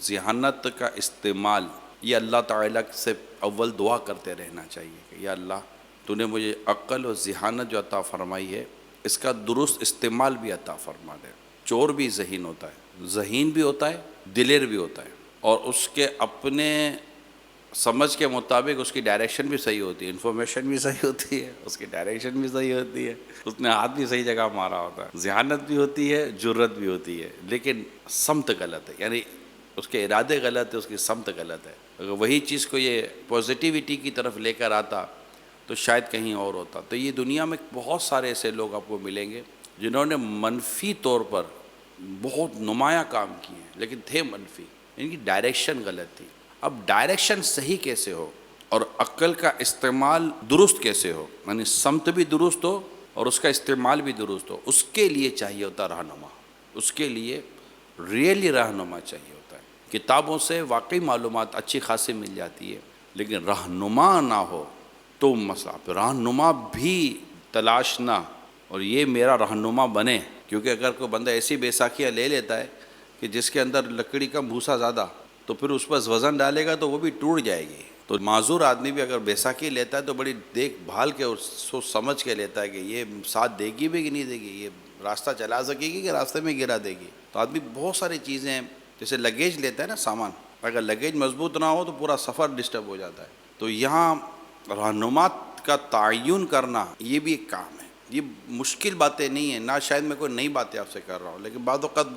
ذہانت کا استعمال یہ اللہ تعالیٰ سے اول دعا کرتے رہنا چاہیے کہ یا اللہ تو نے مجھے عقل اور ذہانت جو عطا فرمائی ہے اس کا درست استعمال بھی عطا فرما دے۔ چور بھی ذہین ہوتا ہے، ذہین بھی ہوتا ہے، دلیر بھی ہوتا ہے، اور اس کے اپنے سمجھ کے مطابق اس کی ڈائریکشن بھی صحیح ہوتی ہے، انفارمیشن بھی صحیح ہوتی ہے، اس کی ڈائریکشن بھی صحیح ہوتی ہے، اس نے ہاتھ بھی صحیح جگہ مارا ہوتا ہے، ذہانت بھی ہوتی ہے، جرت بھی ہوتی ہے، لیکن سمت غلط ہے، یعنی اس کے ارادے غلط ہے، اس کی سمت غلط ہے۔ اگر وہی چیز کو یہ پازیٹیوٹی کی طرف لے کر آتا تو شاید کہیں اور ہوتا۔ تو یہ دنیا میں بہت سارے ایسے لوگ آپ کو ملیں گے جنہوں نے منفی طور پر بہت نمایاں کام کیے ہیں لیکن تھے منفی، ان کی ڈائریکشن غلط تھی۔ اب ڈائریکشن صحیح کیسے ہو اور عقل کا استعمال درست کیسے ہو، یعنی سمت بھی درست ہو اور اس کا استعمال بھی درست ہو، اس کے لیے چاہیے ہوتا رہنما، اس کے لیے ریئلی رہنما چاہیے ہوتا ہے۔ کتابوں سے واقعی معلومات اچھی خاصی مل جاتی ہے لیکن رہنما نہ ہو تو مسئلہ، رہنما بھی تلاش نہ، اور یہ میرا رہنما بنے، کیونکہ اگر کوئی بندہ ایسی بیساکھیاں لے لیتا ہے کہ جس کے اندر لکڑی کا بھوسا زیادہ، تو پھر اس پر وزن ڈالے گا تو وہ بھی ٹوٹ جائے گی۔ تو معذور آدمی بھی اگر بیساکھی لیتا ہے تو بڑی دیکھ بھال کے اور سوچ سمجھ کے لیتا ہے کہ یہ ساتھ دے گی بھی کہ نہیں دے گی، یہ راستہ چلا سکے گی کہ راستے میں گرا دے گی۔ تو آدمی بہت ساری چیزیں ہیں، جیسے لگیج لیتا ہے نا سامان، اگر لگیج مضبوط نہ ہو تو پورا سفر ڈسٹرب ہو جاتا ہے۔ تو یہاں رہنمات کا تعین کرنا یہ بھی ایک کام ہے، یہ مشکل باتیں نہیں ہیں، نہ شاید میں کوئی نئی باتیں آپ سے کر رہا ہوں، لیکن بعض اوقات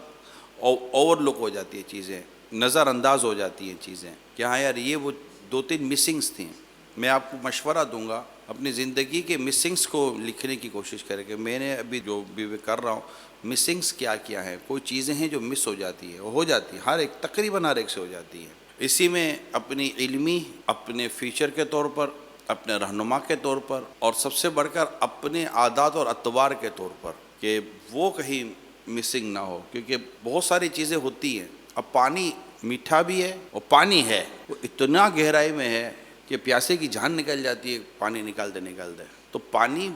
اوور لک ہو جاتی ہے چیزیں، نظر انداز ہو جاتی ہیں چیزیں کہ ہاں یار یہ وہ 2-3 مسنگس تھیں۔ میں آپ کو مشورہ دوں گا اپنی زندگی کے مسنگس کو لکھنے کی کوشش کریں کہ میں نے ابھی جو بھی کر رہا ہوں مسنگس کیا کیا ہے، کوئی چیزیں ہیں جو مس ہو جاتی ہے، وہ ہو جاتی ہے، ہر ایک تقریباً ہر ایک سے ہو جاتی ہے۔ اسی میں اپنی علمی، اپنے فیوچر کے طور پر، اپنے رہنما کے طور پر، اور سب سے بڑھ کر اپنے عادات اور اطوار کے طور پر کہ وہ کہیں مسنگ نہ ہو، کیونکہ بہت ساری چیزیں ہوتی ہیں۔ اب پانی میٹھا بھی ہے اور پانی ہے، وہ اتنا گہرائی میں ہے کہ پیاسے کی جان نکل جاتی ہے پانی نکالتے نکالتے۔ تو پانی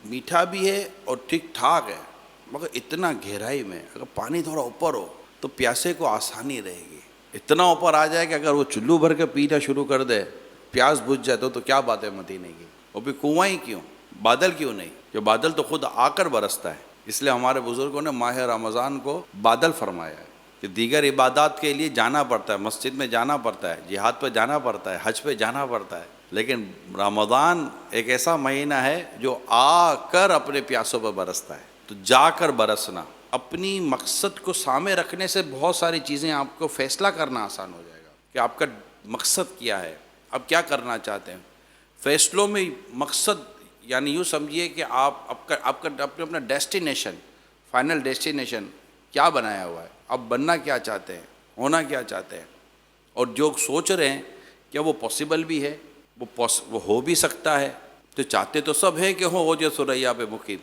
میٹھا بھی ہے اور ٹھیک ٹھاک ہے، مگر اتنا گہرائی میں اگر پانی تھوڑا اوپر ہو تو پیاسے کو آسانی رہے گی۔ اتنا اوپر آ جائے کہ اگر وہ چلو بھر کے پینا شروع کر دے، پیاس بجھ جائے تو کیا بات ہے متی نہیں کی۔ وہ بھی کنواں ہی کیوں، بادل کیوں نہیں، کہ بادل تو خود آ کر برستا ہے۔ اس لیے ہمارے بزرگوں نے ماہ رمضان کو بادل فرمایا ہے کہ دیگر عبادات کے لیے جانا پڑتا ہے، مسجد میں جانا پڑتا ہے، جہاد پہ جانا پڑتا ہے، حج پہ جانا پڑتا ہے، لیکن رمضان ایک ایسا مہینہ ہے جو آ کر اپنے پیاسوں پر برستا ہے۔ تو جا کر برسنا، اپنی مقصد کو سامنے رکھنے سے بہت ساری چیزیں آپ کو فیصلہ کرنا آسان ہو جائے گا کہ آپ کا مقصد کیا ہے، آپ کیا کرنا چاہتے ہیں۔ فیصلوں میں مقصد، یعنی یوں سمجھیے کہ آپ کا اپنا ڈیسٹینیشن، فائنل ڈیسٹینیشن کیا بنایا ہوا ہے، آپ بننا کیا چاہتے ہیں، ہونا کیا چاہتے ہیں، اور جو سوچ رہے ہیں کیا وہ پاسبل بھی ہے، وہ ہو بھی سکتا ہے۔ تو چاہتے تو سب ہیں کہ ہو جو سریا پہ مقیم،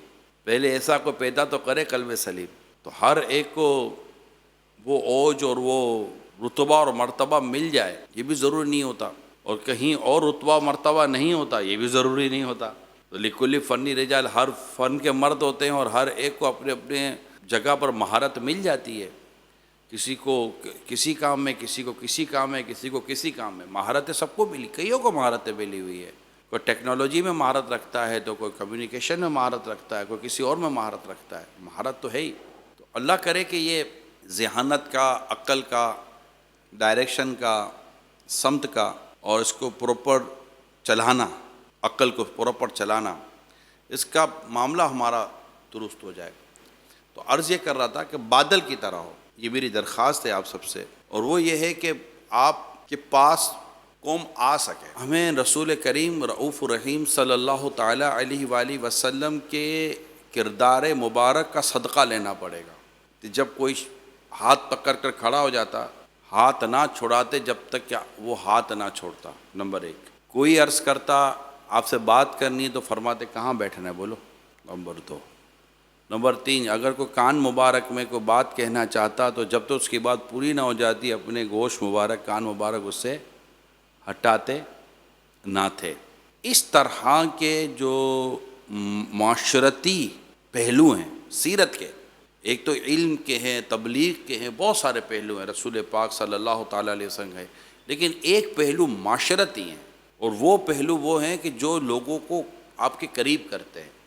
پہلے ایسا کو پیدا تو کرے قلب سلیم۔ تو ہر ایک کو وہ اوج اور وہ رتبہ اور مرتبہ مل جائے یہ بھی ضروری نہیں ہوتا، اور کہیں اور رتبہ مرتبہ نہیں ہوتا یہ بھی ضروری نہیں ہوتا۔ تو لکل فنی رجال، ہر فن کے مرد ہوتے ہیں اور ہر ایک کو اپنے اپنے جگہ پر مہارت مل جاتی ہے، کسی کو کسی کام میں، کسی کو کسی کام میں، کسی کو کسی کام میں۔ مہارتیں سب کو ملی، کئیوں کو مہارتیں ملی ہوئی ہے۔ کوئی ٹیکنالوجی میں مہارت رکھتا ہے تو کوئی کمیونیکیشن میں مہارت رکھتا ہے، کوئی کسی اور میں مہارت رکھتا ہے، مہارت تو ہے ہی۔ تو اللہ کرے کہ یہ ذہانت کا، عقل کا، ڈائریکشن کا، سمت کا، اور اس کو پراپر چلانا، عقل کو پراپر چلانا، اس کا معاملہ ہمارا درست ہو جائے۔ تو عرض یہ کر رہا تھا کہ بادل کی طرح ہو، یہ میری درخواست ہے آپ سب سے، اور وہ یہ ہے کہ آپ کے پاس قوم آ سکے۔ ہمیں رسول کریم رؤوف الرحیم صلی اللہ تعالیٰ علیہ وآلہ وسلم کے کردار مبارک کا صدقہ لینا پڑے گا۔ کہ جب کوئی ہاتھ پکڑ کر کھڑا ہو جاتا، ہاتھ نہ چھڑاتے جب تک کہ وہ ہاتھ نہ چھوڑتا، نمبر 1۔ کوئی عرض کرتا آپ سے بات کرنی تو فرماتے کہاں بیٹھنا ہے بولو، نمبر 2۔ نمبر 3، اگر کوئی کان مبارک میں کوئی بات کہنا چاہتا تو جب تک اس کی بات پوری نہ ہو جاتی اپنے گوشت مبارک، کان مبارک اس سے ہٹاتے نہ تھے۔ اس طرح کے جو معاشرتی پہلو ہیں سیرت کے، ایک تو علم کے ہیں، تبلیغ کے ہیں، بہت سارے پہلو ہیں، رسول پاک صلی اللہ تعالیٰ علیہ وسلم ہے، لیکن ایک پہلو معاشرتی ہیں، اور وہ پہلو وہ ہیں کہ جو لوگوں کو آپ کے قریب کرتے ہیں،